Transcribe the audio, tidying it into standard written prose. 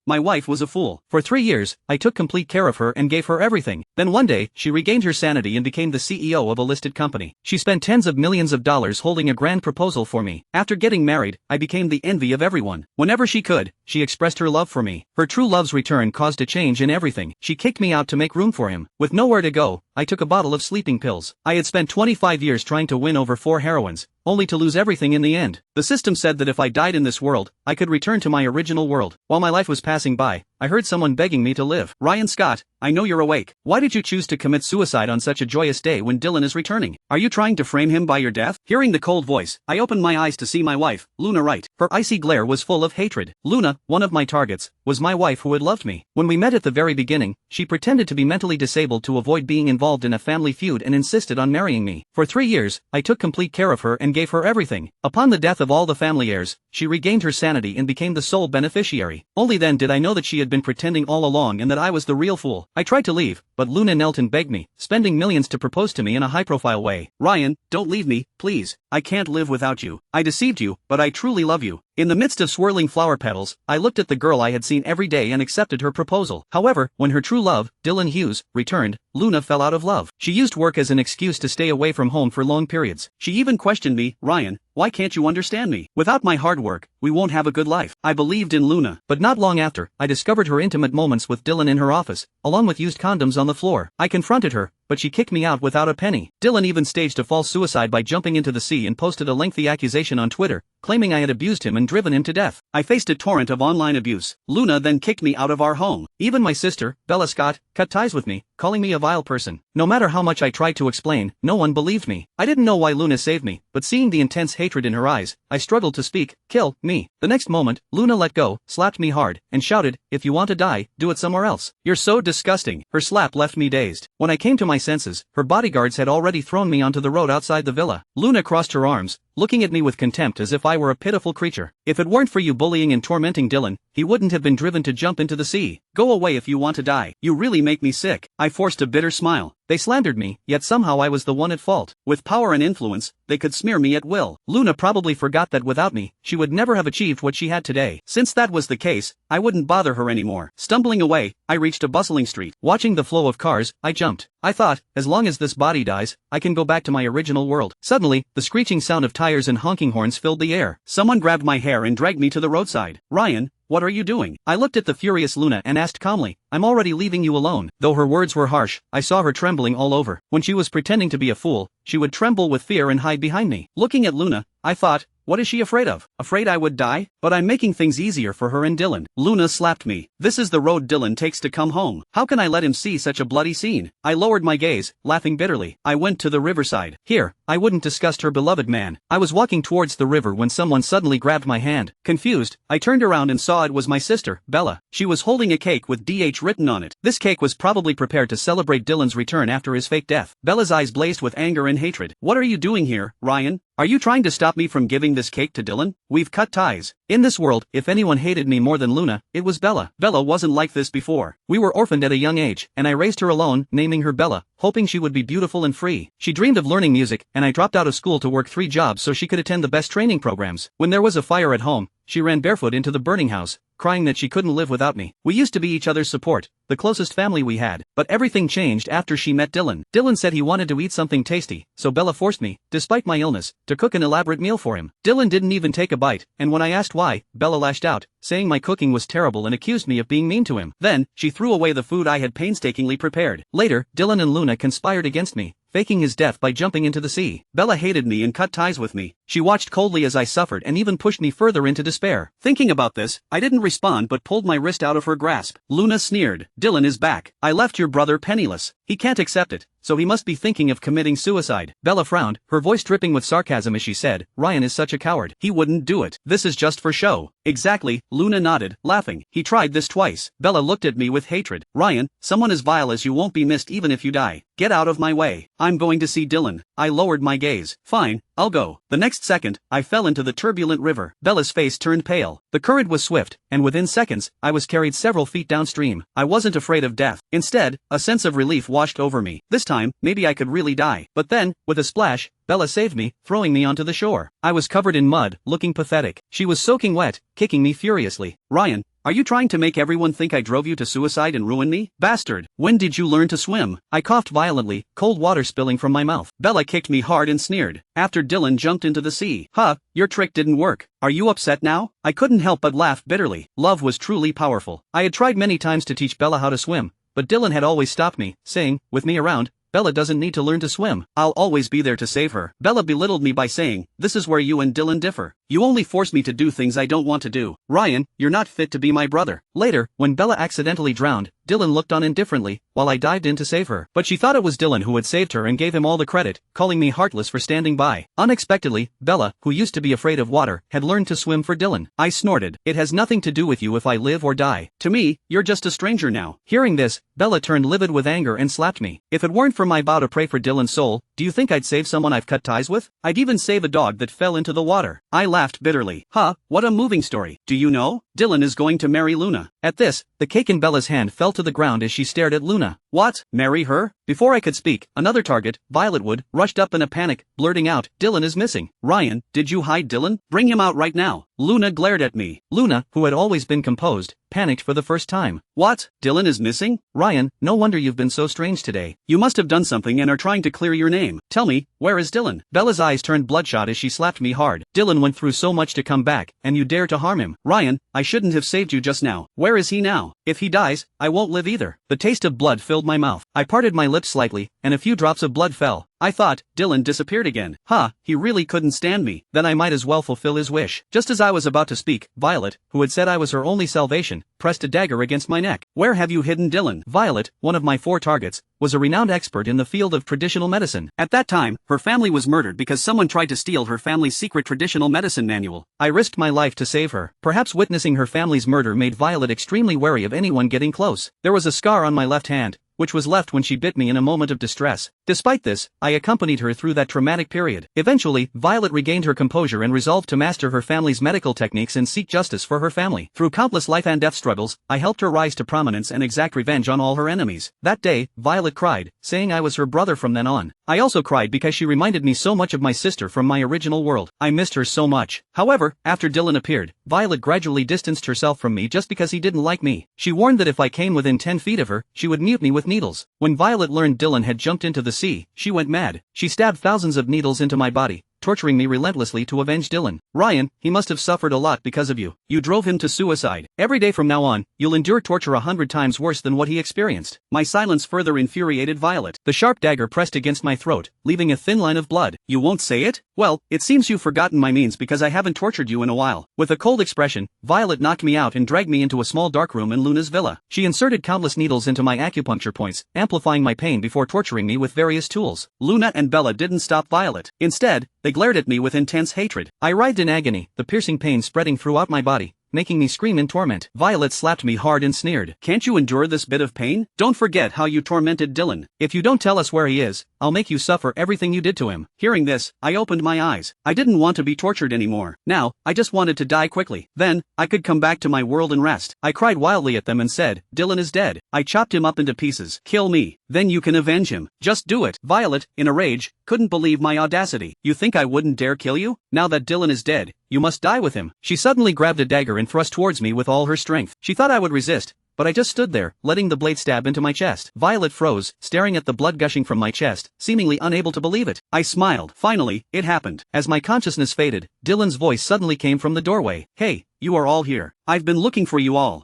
My wife was a fool. For 3 years, I took complete care of her and gave her everything. Then one day, she regained her sanity and became the CEO of a listed company. She spent tens of millions of dollars holding a grand proposal for me. After getting married, I became the envy of everyone. Whenever she could, she expressed her love for me. Her true love's return caused a change in everything. She kicked me out to make room for him. With nowhere to go, I took a bottle of sleeping pills. I had spent 25 years trying to win over 4 heroines, only to lose everything in the end. The system said that if I died in this world, I could return to my original world. While my life was passing by, I heard someone begging me to live. Ryan Scott, I know you're awake. Why did you choose to commit suicide on such a joyous day when Dylan is returning? Are you trying to frame him by your death? Hearing the cold voice, I opened my eyes to see my wife, Luna Wright. Her icy glare was full of hatred. Luna, one of my targets, was my wife who had loved me. When we met at the very beginning, she pretended to be mentally disabled to avoid being involved in a family feud and insisted on marrying me. For 3 years, I took complete care of her and gave her everything. Upon the death of all the family heirs, she regained her sanity and became the sole beneficiary. Only then did I know that she had been pretending all along and that I was the real fool. I tried to leave, but Luna knelt and begged me, spending millions to propose to me in a high-profile way. Ryan, don't leave me, please. I can't live without you. I deceived you, but I truly love you. In the midst of swirling flower petals, I looked at the girl I had seen every day and accepted her proposal. However, when her true love, Dylan Hughes, returned, Luna fell out of love. She used work as an excuse to stay away from home for long periods. She even questioned me, Ryan, why can't you understand me? Without my hard work, we won't have a good life. I believed in Luna. But not long after, I discovered her intimate moments with Dylan in her office, along with used condoms on the floor. I confronted her, but she kicked me out without a penny. Dylan even staged a false suicide by jumping into the sea and posted a lengthy accusation on Twitter, claiming I had abused him and driven him to death. I faced a torrent of online abuse. Luna then kicked me out of our home. Even my sister, Bella Scott, cut ties with me, calling me a vile person. No matter how much I tried to explain, no one believed me. I didn't know why Luna saved me, but seeing the intense hatred in her eyes, I struggled to speak. Kill me. The next moment, Luna let go, slapped me hard, and shouted, if you want to die, do it somewhere else. You're so disgusting. Her slap left me dazed. When I came to my senses, her bodyguards had already thrown me onto the road outside the villa. Luna crossed her arms, looking at me with contempt as if I were a pitiful creature. If it weren't for you bullying and tormenting Dylan, he wouldn't have been driven to jump into the sea. Go away if you want to die. You really make me sick. I forced a bitter smile. They slandered me, yet somehow I was the one at fault. With power and influence, they could smear me at will. Luna probably forgot that without me, she would never have achieved what she had today. Since that was the case, I wouldn't bother her anymore. Stumbling away, I reached a bustling street. Watching the flow of cars, I jumped. I thought, as long as this body dies, I can go back to my original world. Suddenly, the screeching sound of tires and honking horns filled the air. Someone grabbed my hair and dragged me to the roadside. Ryan, what are you doing? I looked at the furious Luna and asked calmly, I'm already leaving you alone. Though her words were harsh, I saw her trembling all over. When she was pretending to be a fool, she would tremble with fear and hide behind me. Looking at Luna, I thought, what is she afraid of? Afraid I would die? But I'm making things easier for her and Dylan. Luna slapped me. This is the road Dylan takes to come home. How can I let him see such a bloody scene? I lowered my gaze, laughing bitterly. I went to the riverside. Here, I wouldn't disgust her beloved man. I was walking towards the river when someone suddenly grabbed my hand. Confused, I turned around and saw it was my sister, Bella. She was holding a cake with DH written on it. This cake was probably prepared to celebrate Dylan's return after his fake death. Bella's eyes blazed with anger and hatred. What are you doing here, Ryan? Are you trying to stop me from giving this cake to Dylan? We've cut ties. In this world, if anyone hated me more than Luna, it was Bella. Bella wasn't like this before. We were orphaned at a young age, and I raised her alone, naming her Bella, hoping she would be beautiful and free. She dreamed of learning music, and I dropped out of school to work 3 jobs so she could attend the best training programs. When there was a fire at home, she ran barefoot into the burning house, crying that she couldn't live without me. We used to be each other's support, the closest family we had. But everything changed after she met Dylan. Dylan said he wanted to eat something tasty, so Bella forced me, despite my illness, to cook an elaborate meal for him. Dylan didn't even take a bite, and when I asked why, Bella lashed out, saying my cooking was terrible and accused me of being mean to him. Then, she threw away the food I had painstakingly prepared. Later, Dylan and Luna conspired against me, faking his death by jumping into the sea. Bella hated me and cut ties with me. She watched coldly as I suffered and even pushed me further into despair. Thinking about this, I didn't respond but pulled my wrist out of her grasp. Luna sneered. Dylan is back. I left your brother penniless. He can't accept it, so he must be thinking of committing suicide. Bella frowned, her voice dripping with sarcasm as she said, Ryan is such a coward. He wouldn't do it. This is just for show. Exactly, Luna nodded, laughing. He tried this twice. Bella looked at me with hatred. Ryan, someone as vile as you won't be missed even if you die. Get out of my way. I'm going to see Dylan. I lowered my gaze. Fine, I'll go. The next second, I fell into the turbulent river. Bella's face turned pale. The current was swift, and within seconds, I was carried several feet downstream. I wasn't afraid of death. Instead, a sense of relief washed over me. This time, maybe I could really die. But then, with a splash, Bella saved me, throwing me onto the shore. I was covered in mud, looking pathetic. She was soaking wet, kicking me furiously. Ryan, Are you trying to make everyone think I drove you to suicide and ruin me? Bastard, when did you learn to swim? I coughed violently, cold water spilling from my mouth. Bella kicked me hard and sneered. After Dylan jumped into the sea. Huh, your trick didn't work. Are you upset now? I couldn't help but laugh bitterly. Love was truly powerful. I had tried many times to teach Bella how to swim, but Dylan had always stopped me, saying, with me around, Bella doesn't need to learn to swim. I'll always be there to save her. Bella belittled me by saying, this is where you and Dylan differ. You only force me to do things I don't want to do. Ryan, you're not fit to be my brother. Later, when Bella accidentally drowned, Dylan looked on indifferently, while I dived in to save her. But she thought it was Dylan who had saved her and gave him all the credit, calling me heartless for standing by. Unexpectedly, Bella, who used to be afraid of water, had learned to swim for Dylan. I snorted. It has nothing to do with you if I live or die. To me, you're just a stranger now. Hearing this, Bella turned livid with anger and slapped me. If it weren't for my vow to pray for Dylan's soul, do you think I'd save someone I've cut ties with? I'd even save a dog that fell into the water. I laughed bitterly. Huh, what a moving story. Do you know? Dylan is going to marry Luna. At this, the cake in Bella's hand fell to the ground as she stared at Luna. What? Marry her? Before I could speak, another target, Violetwood, rushed up in a panic, blurting out, Dylan is missing. Ryan, did you hide Dylan? Bring him out right now. Luna glared at me. Luna, who had always been composed, panicked for the first time. What? Dylan is missing? Ryan, no wonder you've been so strange today. You must have done something and are trying to clear your name. Tell me, where is Dylan? Bella's eyes turned bloodshot as she slapped me hard. Dylan went through so much to come back, and you dare to harm him. Ryan, I shouldn't have saved you just now. Where is he now? If he dies, I won't live either. The taste of blood filled my mouth. I parted my lips slightly, and a few drops of blood fell. I thought, Dylan disappeared again. He really couldn't stand me. Then I might as well fulfill his wish. Just as I was about to speak, Violet, who had said I was her only salvation, pressed a dagger against my neck. Where have you hidden Dylan? Violet, one of my 4 targets, was a renowned expert in the field of traditional medicine. At that time, her family was murdered because someone tried to steal her family's secret traditional medicine manual. I risked my life to save her. Perhaps witnessing her family's murder made Violet extremely wary of anyone getting close. There was a scar on my left hand, which was left when she bit me in a moment of distress. Despite this, I accompanied her through that traumatic period. Eventually, Violet regained her composure and resolved to master her family's medical techniques and seek justice for her family. Through countless life and death struggles, I helped her rise to prominence and exact revenge on all her enemies. That day, Violet cried, saying I was her brother from then on. I also cried because she reminded me so much of my sister from my original world. I missed her so much. However, after Dylan appeared, Violet gradually distanced herself from me just because he didn't like me. She warned that if I came within 10 feet of her, she would mute me with needles. When Violet learned Dylan had jumped into the sea, she went mad. She stabbed thousands of needles into my body, torturing me relentlessly to avenge Dylan. Ryan, he must have suffered a lot because of you. You drove him to suicide. Every day from now on, you'll endure torture 100 times worse than what he experienced. My silence further infuriated Violet. The sharp dagger pressed against my throat, leaving a thin line of blood. You won't say it? Well, it seems you've forgotten my means because I haven't tortured you in a while. With a cold expression, Violet knocked me out and dragged me into a small dark room in Luna's villa. She inserted countless needles into my acupuncture points, amplifying my pain before torturing me with various tools. Luna and Bella didn't stop Violet. Instead, they glared at me with intense hatred. I writhed in agony, the piercing pain spreading throughout my body, making me scream in torment. Violet slapped me hard and sneered. Can't you endure this bit of pain? Don't forget how you tormented Dylan. If you don't tell us where he is, I'll make you suffer everything you did to him. Hearing this, I opened my eyes. I didn't want to be tortured anymore. Now, I just wanted to die quickly. Then, I could come back to my world and rest. I cried wildly at them and said, Dylan is dead. I chopped him up into pieces. Kill me. Then you can avenge him. Just do it. Violet, in a rage, couldn't believe my audacity. You think I wouldn't dare kill you? Now that Dylan is dead, you must die with him. She suddenly grabbed a dagger and thrust towards me with all her strength. She thought I would resist, but I just stood there, letting the blade stab into my chest. Violet froze, staring at the blood gushing from my chest, seemingly unable to believe it. I smiled. Finally, it happened. As my consciousness faded, Dylan's voice suddenly came from the doorway. Hey, you are all here. I've been looking for you all.